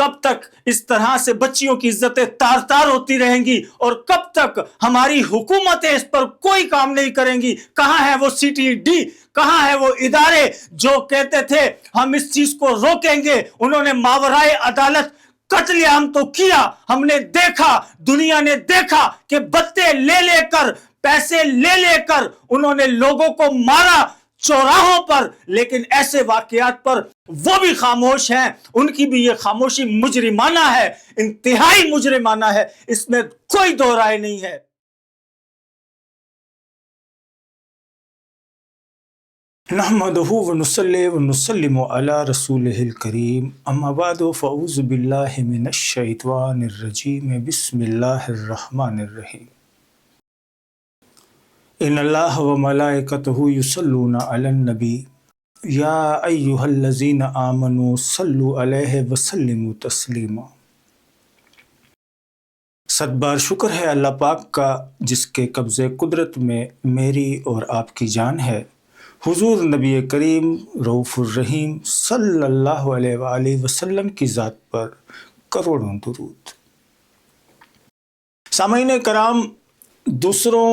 کب تک اس طرح سے بچیوں کی عزتیں تار تار ہوتی رہیں گی اور کب تک ہماری حکومتیں اس پر کوئی کام نہیں کریں گی؟ کہاں ہے وہ CTD؟ کہاں ہے وہ ادارے جو کہتے تھے ہم اس چیز کو روکیں گے؟ انہوں نے ماورائے عدالت قتل عام تو کیا، ہم نے دیکھا، دنیا نے دیکھا کہ بتے لے لے کر، پیسے لے لے کر انہوں نے لوگوں کو مارا چوراہوں پر، لیکن ایسے واقعات پر وہ بھی خاموش ہیں۔ ان کی بھی یہ خاموشی مجرمانہ ہے، انتہائی مجرمانہ ہے، اس میں کوئی دو رائے نہیں ہے۔ نحمده ونصلي ونسلم على رسوله الكريم، اما بعد فاعوذ بالله من الشیطان الرجیم، بسم اللہ الرحمن الرحیم۔ ان اللہ وملائکته یصلون علی النبی یا ایھا الذین آمنوا صلوا علیہ وسلموا تسلیما۔ صد بار شکر ہے اللہ پاک کا جس کے قبضے قدرت میں میری اور آپ کی جان ہے۔ حضور نبی کریم رؤوف الرحیم صلی اللہ علیہ وآلہ وسلم کی ذات پر کروڑوں درود۔ سامعین کرام، دوسروں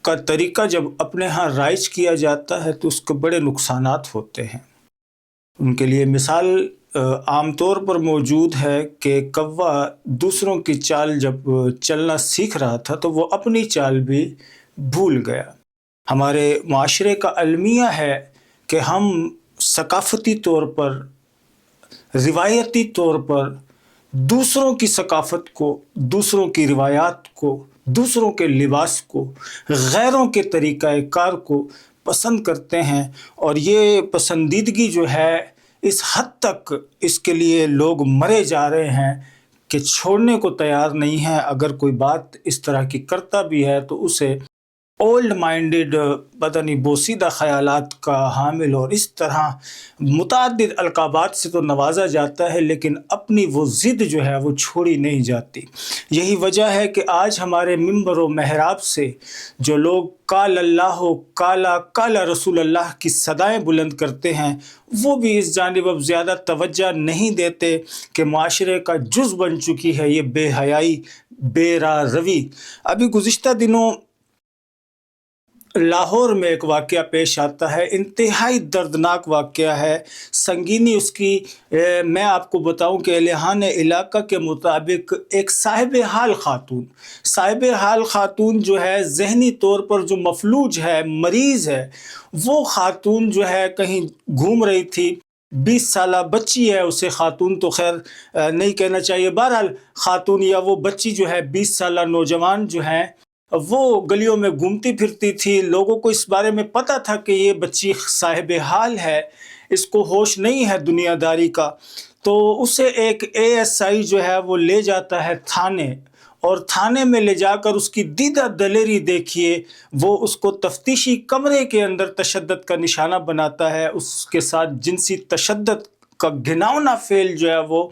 کا طریقہ جب اپنے ہاں رائج کیا جاتا ہے تو اس کے بڑے نقصانات ہوتے ہیں۔ ان کے لیے مثال عام طور پر موجود ہے کہ کوا دوسروں کی چال جب چلنا سیکھ رہا تھا تو وہ اپنی چال بھی بھول گیا۔ ہمارے معاشرے کا المیہ ہے کہ ہم ثقافتی طور پر، روایتی طور پر دوسروں کی ثقافت کو، دوسروں کی روایات کو، دوسروں کے لباس کو، غیروں کے طریقہ کار کو پسند کرتے ہیں، اور یہ پسندیدگی جو ہے اس حد تک اس کے لیے لوگ مرے جا رہے ہیں کہ چھوڑنے کو تیار نہیں ہیں۔ اگر کوئی بات اس طرح کی کرتا بھی ہے تو اسے اولڈ مائنڈڈ، پتہ نہیں بوسیدہ خیالات کا حامل اور اس طرح متعدد القابات سے تو نوازا جاتا ہے، لیکن اپنی وہ ضد جو ہے وہ چھوڑی نہیں جاتی۔ یہی وجہ ہے کہ آج ہمارے منبر و محراب سے جو لوگ قال اللہ قال رسول اللہ کی صدائیں بلند کرتے ہیں، وہ بھی اس جانب اب زیادہ توجہ نہیں دیتے کہ معاشرے کا جز بن چکی ہے یہ بے حیائی، بے راہ روی۔ ابھی گزشتہ دنوں لاہور میں ایک واقعہ پیش آتا ہے، انتہائی دردناک واقعہ ہے۔ سنگینی اس کی میں آپ کو بتاؤں کہ اہلِ علاقہ کے مطابق ایک صاحب حال خاتون جو ہے ذہنی طور پر جو مفلوج ہے، مریض ہے، وہ خاتون جو ہے کہیں گھوم رہی تھی، 20 سالہ بچی ہے، اسے خاتون تو خیر نہیں کہنا چاہیے، بہرحال خاتون یا وہ بچی جو ہے 20 سالہ نوجوان جو ہے وہ گلیوں میں گھومتی پھرتی تھی۔ لوگوں کو اس بارے میں پتہ تھا کہ یہ بچی صاحب حال ہے، اس کو ہوش نہیں ہے دنیا داری کا، تو اسے ایک ASI جو ہے وہ لے جاتا ہے تھانے، اور تھانے میں لے جا کر اس کی دیدہ دلیری دیکھیے، وہ اس کو تفتیشی کمرے کے اندر تشدد کا نشانہ بناتا ہے، اس کے ساتھ جنسی تشدد کا گھناؤنا فعل جو ہے وہ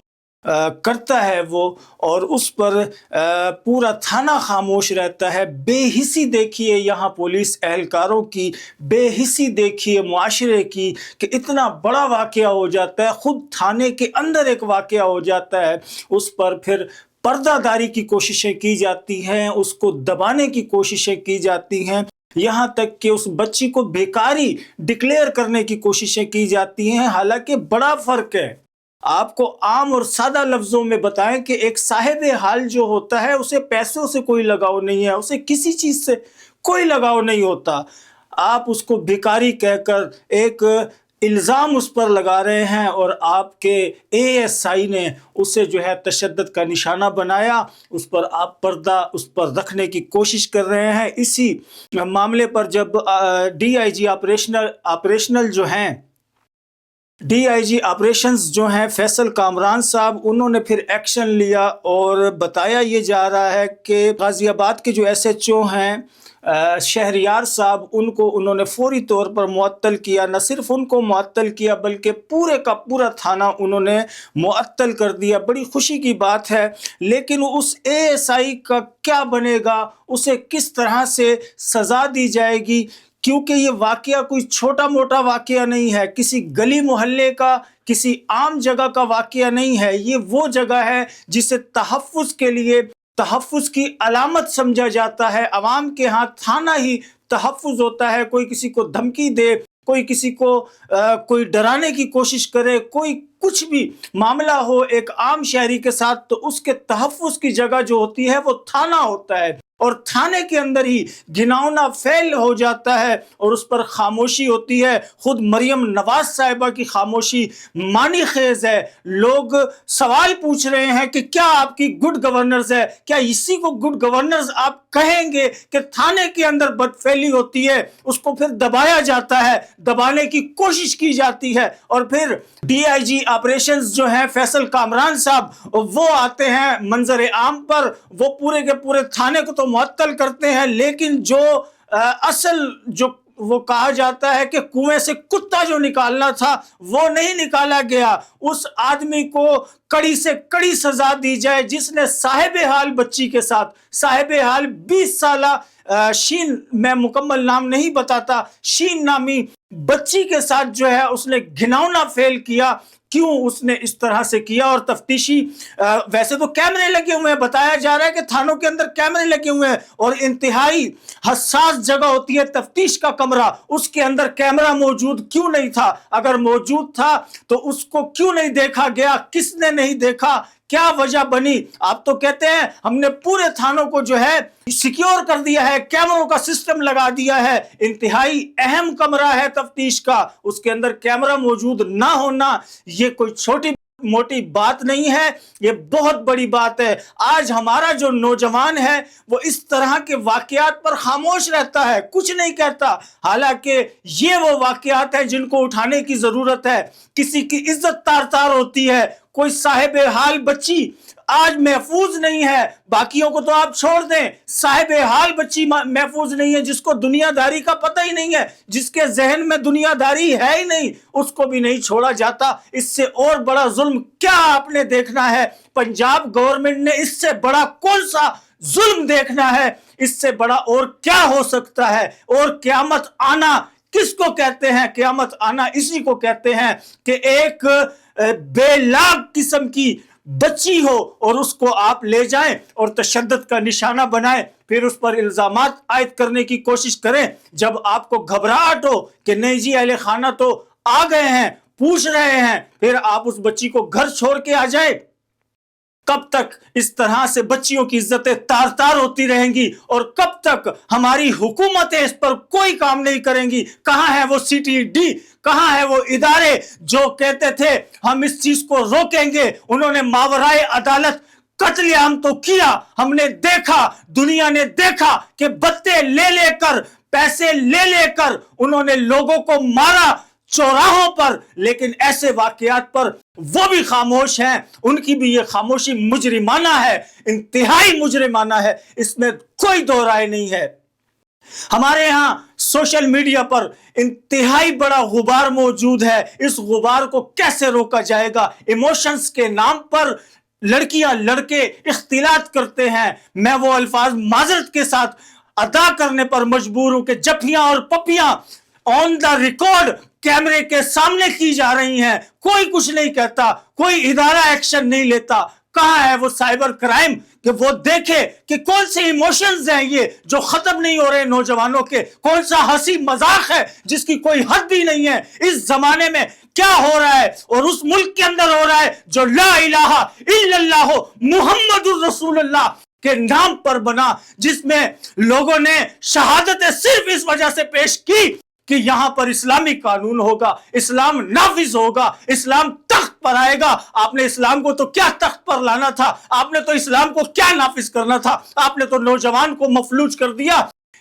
کرتا ہے وہ، اور اس پر پورا تھانہ خاموش رہتا ہے۔ بے حسی دیکھیے یہاں پولیس اہلکاروں کی، بے حسی دیکھیے معاشرے کی کہ اتنا بڑا واقعہ ہو جاتا ہے، خود تھانے کے اندر ایک واقعہ ہو جاتا ہے، اس پر پھر پردہ داری کی کوششیں کی جاتی ہیں، اس کو دبانے کی کوششیں کی جاتی ہیں، یہاں تک کہ اس بچی کو بیکاری ڈکلیئر کرنے کی کوششیں کی جاتی ہیں۔ حالانکہ بڑا فرق ہے، آپ کو عام اور سادہ لفظوں میں بتائیں کہ ایک صاحب حال جو ہوتا ہے اسے پیسوں سے کوئی لگاؤ نہیں ہے، اسے کسی چیز سے کوئی لگاؤ نہیں ہوتا۔ آپ اس کو بھکاری کہہ کر ایک الزام اس پر لگا رہے ہیں، اور آپ کے ASI نے اسے جو ہے تشدد کا نشانہ بنایا، اس پر آپ پردہ اس پر رکھنے کی کوشش کر رہے ہیں۔ اسی معاملے پر جب DIG آپریشنل جو ہیں، DIG آپریشنز جو ہیں فیصل کامران صاحب، انہوں نے پھر ایکشن لیا، اور بتایا یہ جا رہا ہے کہ غازی آباد کے جو SHO ہیں شہریار صاحب، ان کو انہوں نے فوری طور پر معطل کیا۔ نہ صرف ان کو معطل کیا بلکہ پورے کا پورا تھانہ انہوں نے معطل کر دیا۔ بڑی خوشی کی بات ہے، لیکن اس ASI کا کیا بنے گا، اسے کس طرح سے سزا دی جائے گی، کیونکہ یہ واقعہ کوئی چھوٹا موٹا واقعہ نہیں ہے، کسی گلی محلے کا، کسی عام جگہ کا واقعہ نہیں ہے، یہ وہ جگہ ہے جسے تحفظ کے لیے تحفظ کی علامت سمجھا جاتا ہے۔ عوام کے ہاں تھانہ ہی تحفظ ہوتا ہے، کوئی کسی کو دھمکی دے، کوئی کسی کو کوئی ڈرانے کی کوشش کرے، کوئی کچھ بھی معاملہ ہو ایک عام شہری کے ساتھ، تو اس کے تحفظ کی جگہ جو ہوتی ہے وہ تھانہ ہوتا ہے، اور تھانے کے اندر ہی گھناؤنا فعل ہو جاتا ہے اور اس پر خاموشی ہوتی ہے۔ خود مریم نواز صاحبہ کی خاموشی معنی خیز ہے۔ لوگ سوال پوچھ رہے ہیں کہ کیا آپ کی گڈ گورننس ہے؟ کیا اسی کو گڈ گورننس آپ کہیں گے کہ تھانے کے اندر بدفعلی ہوتی ہے، اس کو پھر دبایا جاتا ہے، دبانے کی کوشش کی جاتی ہے، اور پھر ڈی آئی جی آپریشنز جو ہیں فیصل کامران صاحب وہ آتے ہیں منظر عام پر، وہ پورے کے پورے تھانے کو تو معطل کرتے ہیں، لیکن جو اصل جو وہ کہا جاتا ہے کہ کنویں سے کتا جو نکالنا تھا وہ نہیں نکالا گیا، اس آدمی کو کڑی سے کڑی سزا دی جائے جس نے صاحب حال بچی کے ساتھ، صاحب حال 20 سالہ شین، میں مکمل نام نہیں بتاتا، شین نامی بچی کے ساتھ جو ہے اس نے گھناؤنا فعل کیا۔ کیوں اس نے اس طرح سے کیا؟ اور تفتیشی ویسے تو کیمرے لگے ہوئے ہیں، بتایا جا رہا ہے کہ تھانوں کے اندر کیمرے لگے ہوئے ہیں، اور انتہائی حساس جگہ ہوتی ہے تفتیش کا کمرہ، اس کے اندر کیمرہ موجود کیوں نہیں تھا؟ اگر موجود تھا تو اس کو کیوں نہیں دیکھا گیا؟ کس نے نہیں دیکھا؟ کیا وجہ بنی؟ آپ تو کہتے ہیں ہم نے پورے تھانوں کو جو ہے سیکیور کر دیا ہے، کیمروں کا سسٹم لگا دیا ہے۔ انتہائی اہم کمرہ ہے تفتیش کا، اس کے اندر کیمرہ موجود نہ ہونا یہ کوئی چھوٹی موٹی بات نہیں ہے، یہ بہت بڑی بات ہے۔ آج ہمارا جو نوجوان ہے وہ اس طرح کے واقعات پر خاموش رہتا ہے، کچھ نہیں کہتا، حالانکہ یہ وہ واقعات ہیں جن کو اٹھانے کی ضرورت ہے۔ کسی کی عزت تار تار ہوتی ہے، کوئی صاحب حال بچی آج محفوظ نہیں ہے، باقیوں کو تو آپ چھوڑ دیں، صاحب حال بچی محفوظ نہیں ہے، جس کو دنیا داری کا پتہ ہی نہیں ہے، جس کے ذہن میں دنیا داری ہے ہی نہیں، اس کو بھی نہیں چھوڑا جاتا۔ اس سے اور بڑا ظلم کیا آپ نے دیکھنا ہے؟ پنجاب گورنمنٹ نے اس سے بڑا کون سا ظلم دیکھنا ہے؟ اس سے بڑا اور کیا ہو سکتا ہے؟ اور قیامت آنا کس کو کہتے ہیں؟ قیامت آنا اسی کو کہتے ہیں کہ ایک بے لاگ قسم کی بچی ہو اور اس کو آپ لے جائیں اور تشدد کا نشانہ بنائیں، پھر اس پر الزامات عائد کرنے کی کوشش کریں۔ جب آپ کو گھبراہٹ ہو کہ نہیں جی اہل خانہ تو آ گئے ہیں، پوچھ رہے ہیں، پھر آپ اس بچی کو گھر چھوڑ کے آ جائیں۔ کب تک اس طرح سے بچیوں کی عزتیں تار تار ہوتی رہیں گی، اور کب تک ہماری حکومتیں اس پر کوئی کام نہیں کریں گی؟ کہاں ہے وہ سی ٹی ڈی؟ کہاں ہے وہ ادارے جو کہتے تھے ہم اس چیز کو روکیں گے؟ انہوں نے ماورائے عدالت قتل عام تو کیا، ہم نے دیکھا، دنیا نے دیکھا کہ بتے لے لے کر، پیسے لے لے کر انہوں نے لوگوں کو مارا چوراہوں پر، لیکن ایسے واقعات پر وہ بھی خاموش ہیں۔ ان کی بھی یہ خاموشی مجرمانہ ہے، انتہائی مجرمانہ ہے، اس میں کوئی دو رائے نہیں ہے۔ ہمارے ہاں سوشل میڈیا پر انتہائی بڑا غبار موجود ہے، اس غبار کو کیسے روکا جائے گا؟ ایموشنز کے نام پر لڑکیاں لڑکے اختلاط کرتے ہیں۔ میں وہ الفاظ معذرت کے ساتھ ادا کرنے پر مجبور ہوں کہ جپیاں اور پپیاں آن دا ریکارڈ کیمرے کے سامنے کی جا رہی ہیں، کوئی کچھ نہیں کہتا، کوئی ادارہ ایکشن نہیں لیتا۔ کہاں ہے وہ سائبر کرائم کہ وہ دیکھے کہ کون سے ایموشنز ہیں یہ جو ختم نہیں ہو رہے نوجوانوں کے؟ کون سا ہنسی مذاق ہے جس کی کوئی حد بھی نہیں ہے؟ اس زمانے میں کیا ہو رہا ہے اور اس ملک کے اندر ہو رہا ہے جو لا الہ الا اللہ محمد الرسول اللہ کے نام پر بنا، جس میں لوگوں نے شہادت صرف اس وجہ سے پیش کی کہ یہاں پر اسلامی قانون ہوگا، اسلام نافذ ہوگا، اسلام تخت پر آئے گا۔ آپ نے اسلام کو تو کیا تخت پر لانا تھا؟ آپ نے تو اسلام کو کیا نافذ کرنا تھا؟ آپ نے تو نوجوان کو مفلوج کر دیا۔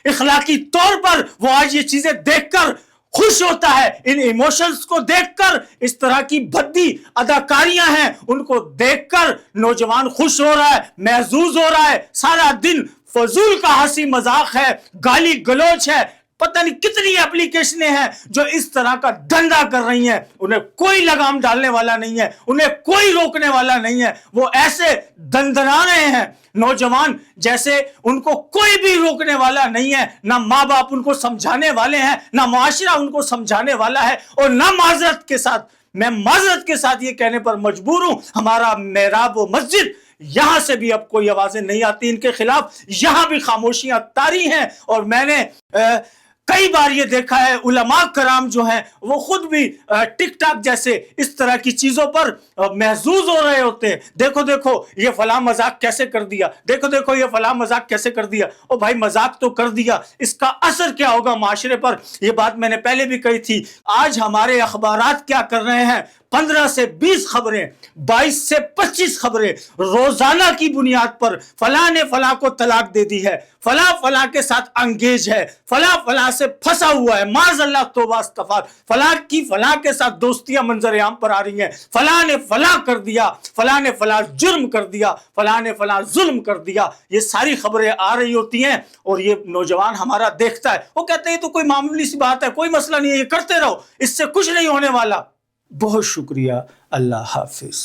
اخلاقی طور پر وہ آج یہ چیزیں دیکھ کر خوش ہوتا ہے، ان ایموشنز کو دیکھ کر، اس طرح کی بھدی اداکاریاں ہیں ان کو دیکھ کر نوجوان خوش ہو رہا ہے، محظوظ ہو رہا ہے۔ سارا دن فضول کا ہنسی مذاق ہے، گالی گلوچ ہے، پتہ نہیں کتنی اپلیکیشنیں ہیں جو اس طرح کا دھندا کر رہی ہیں، انہیں کوئی لگام ڈالنے والا نہیں ہے، انہیں کوئی روکنے والا نہیں ہے، وہ ایسے دندنا رہے ہیں نوجوان جیسے ان کو کوئی بھی روکنے والا نہیں ہے، نہ ماں باپ ان کو سمجھانے والے ہیں، نہ معاشرہ ان کو سمجھانے والا ہے، اور نہ معذرت کے ساتھ، میں معذرت کے ساتھ یہ کہنے پر مجبور ہوں، ہمارا محراب و مسجد یہاں سے بھی اب کوئی آوازیں نہیں آتی ان کے خلاف، یہاں بھی خاموشیاں طاری ہیں۔ اور میں نے کئی بار یہ دیکھا ہے علماء کرام جو ہیں وہ خود بھی ٹک ٹاک جیسے اس طرح کی چیزوں پر محظوظ ہو رہے ہوتے ہیں، دیکھو دیکھو یہ فلاں مذاق کیسے کر دیا، دیکھو دیکھو یہ فلاں مذاق کیسے کر دیا۔ او بھائی مذاق تو کر دیا، اس کا اثر کیا ہوگا معاشرے پر؟ یہ بات میں نے پہلے بھی کہی تھی۔ آج ہمارے اخبارات کیا کر رہے ہیں؟ 15 سے 20 خبریں، 22 سے 25 خبریں روزانہ کی بنیاد پر فلاں نے فلاں کو طلاق دے دی ہے، فلاں فلاں کے ساتھ انگیج ہے، فلاں فلاں سے پھنسا ہوا ہے، معاذ اللہ توبہ استغفار، فلاں کی فلاں کے ساتھ دوستیاں منظر عام پر آ رہی ہیں، فلاں نے فلاں کر دیا، فلاں نے فلاں جرم کر دیا، فلاں نے فلاں ظلم کر دیا، یہ ساری خبریں آ رہی ہوتی ہیں، اور یہ نوجوان ہمارا دیکھتا ہے، وہ کہتے ہیں یہ تو کوئی معمولی سی بات ہے، کوئی مسئلہ نہیں ہے، یہ کرتے رہو، اس سے کچھ نہیں ہونے والا۔ بہت شکریہ، اللہ حافظ۔